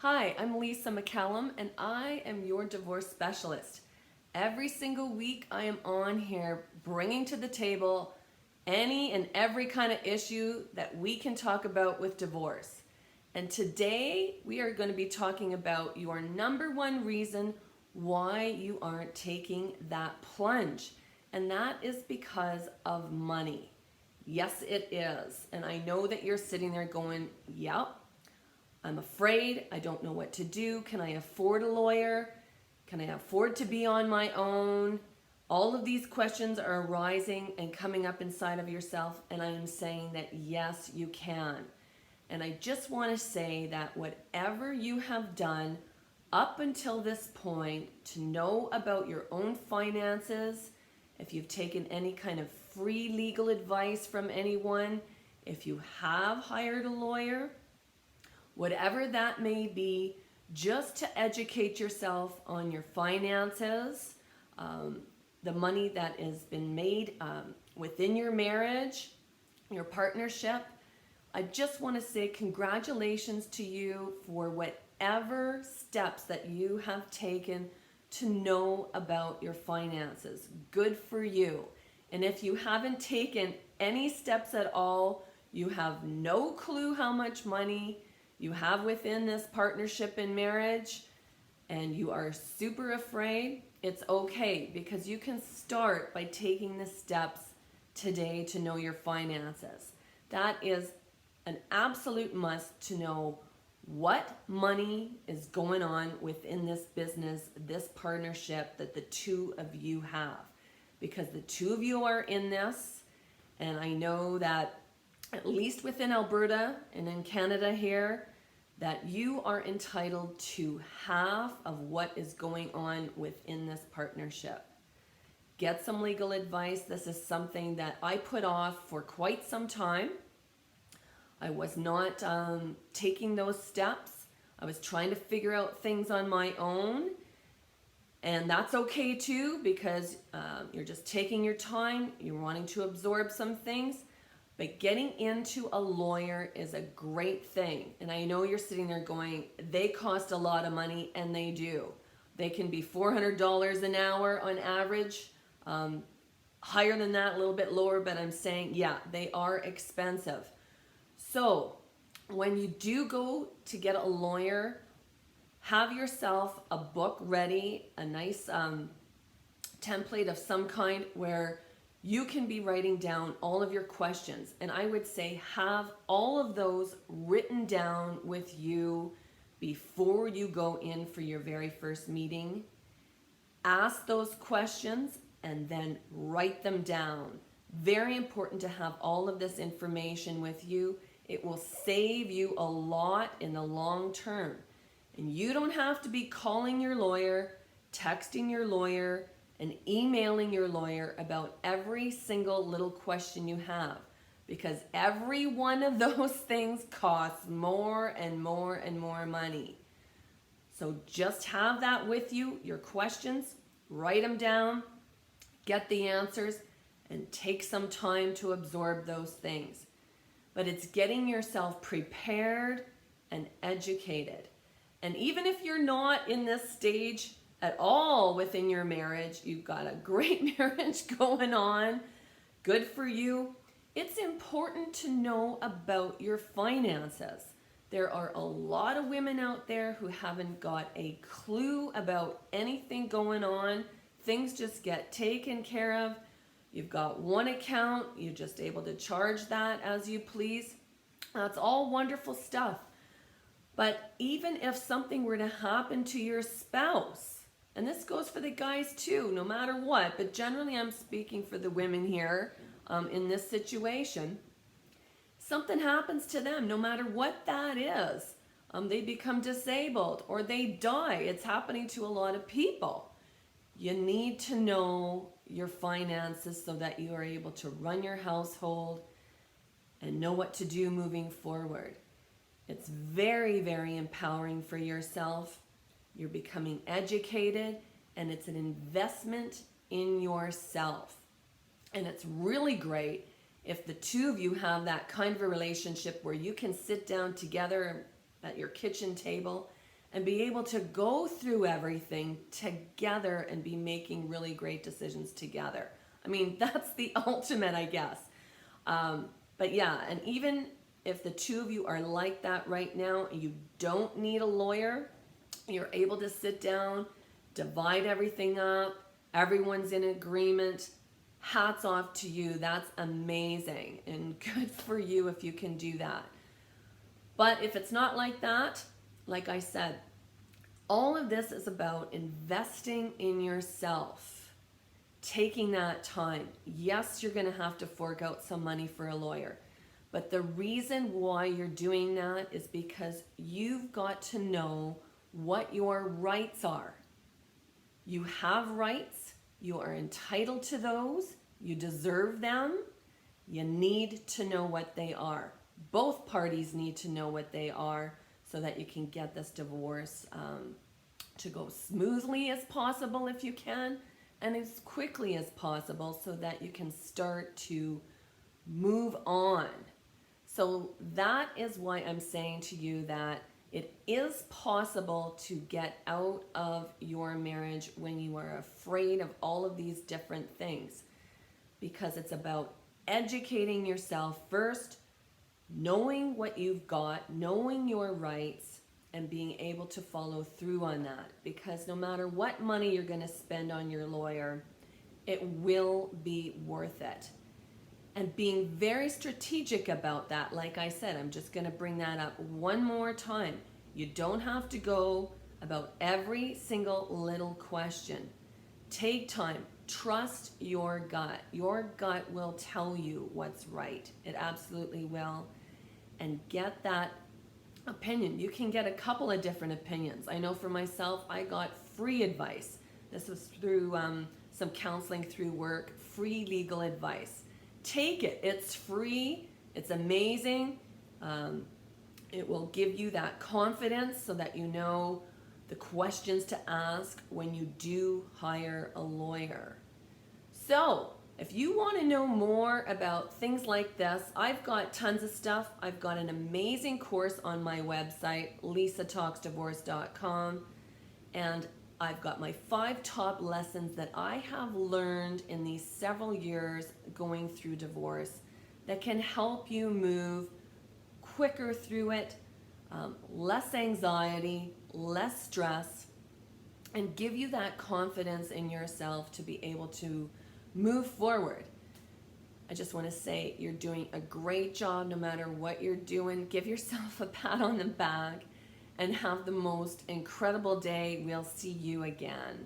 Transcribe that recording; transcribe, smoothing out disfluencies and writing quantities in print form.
Hi, I'm Lisa McCallum and I am your divorce specialist. Every single week I am on here bringing to the table any and every kind of issue that we can talk about with divorce. And today we are going to be talking about your number one reason why you aren't taking that plunge. And that is because of money. Yes, it is. And I know that you're sitting there going, yep, I'm afraid. I don't know what to do. Can I afford a lawyer? Can I afford to be on my own? All of these questions are arising and coming up inside of yourself, and I am saying that yes, you can. And I just want to say that whatever you have done up until this point to know about your own finances, if you've taken any kind of free legal advice from anyone, if you have hired a lawyer, whatever that may be, just to educate yourself on your finances, the money that has been made within your marriage, your partnership. I just want to say congratulations to you for whatever steps that you have taken to know about your finances. Good for you. And if you haven't taken any steps at all, you have no clue how much money you have within this partnership and marriage, and you are super afraid, it's okay, because you can start by taking the steps today to know your finances. That is an absolute must, to know what money is going on within this business, this partnership that the two of you have. Because the two of you are in this, and I know that at least within Alberta and in Canada here, that you are entitled to half of what is going on within this partnership. Get some legal advice. This is something that I put off for quite some time. I was not taking those steps. I was trying to figure out things on my own. And that's okay too, because you're just taking your time. You're wanting to absorb some things. But getting into a lawyer is a great thing. And I know you're sitting there going, they cost a lot of money, and they do. They can be $400 an hour on average, higher than that, a little bit lower, but I'm saying, yeah, they are expensive. So when you do go to get a lawyer, have yourself a book ready, a nice template of some kind where you can be writing down all of your questions. And I would say have all of those written down with you before you go in for your very first meeting. Ask those questions and then write them down. Very important to have all of this information with you. It will save you a lot in the long term. And you don't have to be calling your lawyer, texting your lawyer, and emailing your lawyer about every single little question you have, because every one of those things costs more and more and more money. So just have that with you, your questions, write them down, get the answers, and take some time to absorb those things. But it's getting yourself prepared and educated. And even if you're not in this stage at all within your marriage, you've got a great marriage going on, good for you, it's important to know about your finances. There are a lot of women out there who haven't got a clue about anything going on. Things just get taken care of. You've got one account, you're just able to charge that as you please. That's all wonderful stuff. But even if something were to happen to your spouse, and this goes for the guys too, no matter what, but generally I'm speaking for the women here in this situation. Something happens to them, no matter what that is. They become disabled or they die. It's happening to a lot of people. You need to know your finances so that you are able to run your household and know what to do moving forward. It's very, very empowering for yourself. You're becoming educated, and it's an investment in yourself. And it's really great if the two of you have that kind of a relationship where you can sit down together at your kitchen table and be able to go through everything together and be making really great decisions together. I mean, that's the ultimate, I guess. But yeah, and even if the two of you are like that right now and you don't need a lawyer, you're able to sit down, divide everything up, everyone's in agreement. Hats off to you. That's amazing and good for you if you can do that. But if it's not like that, like I said, all of this is about investing in yourself, taking that time. Yes, you're going to have to fork out some money for a lawyer. But the reason why you're doing that is because you've got to know what your rights are. You have rights. You are entitled to those. You deserve them. You need to know what they are. Both parties need to know what they are so that you can get this divorce to go smoothly as possible if you can, and as quickly as possible so that you can start to move on. So that is why I'm saying to you that it is possible to get out of your marriage when you are afraid of all of these different things, because it's about educating yourself first, knowing what you've got, knowing your rights, and being able to follow through on that. Because no matter what money you're going to spend on your lawyer, it will be worth it. And being very strategic about that, like I said, I'm just going to bring that up one more time. You don't have to go about every single little question. Take time. Trust your gut. Your gut will tell you what's right. It absolutely will. And get that opinion. You can get a couple of different opinions. I know for myself, I got free advice. This was through some counseling through work, free legal advice. Take it. It's free. It's amazing. It will give you that confidence so that you know the questions to ask when you do hire a lawyer. So, if you want to know more about things like this, I've got tons of stuff. I've got an amazing course on my website, lisatalksdivorce.com, and I've got my 5 top lessons that I have learned in these several years going through divorce that can help you move quicker through it, less anxiety, less stress, and give you that confidence in yourself to be able to move forward. I just want to say you're doing a great job no matter what you're doing. Give yourself a pat on the back and have the most incredible day. We'll see you again.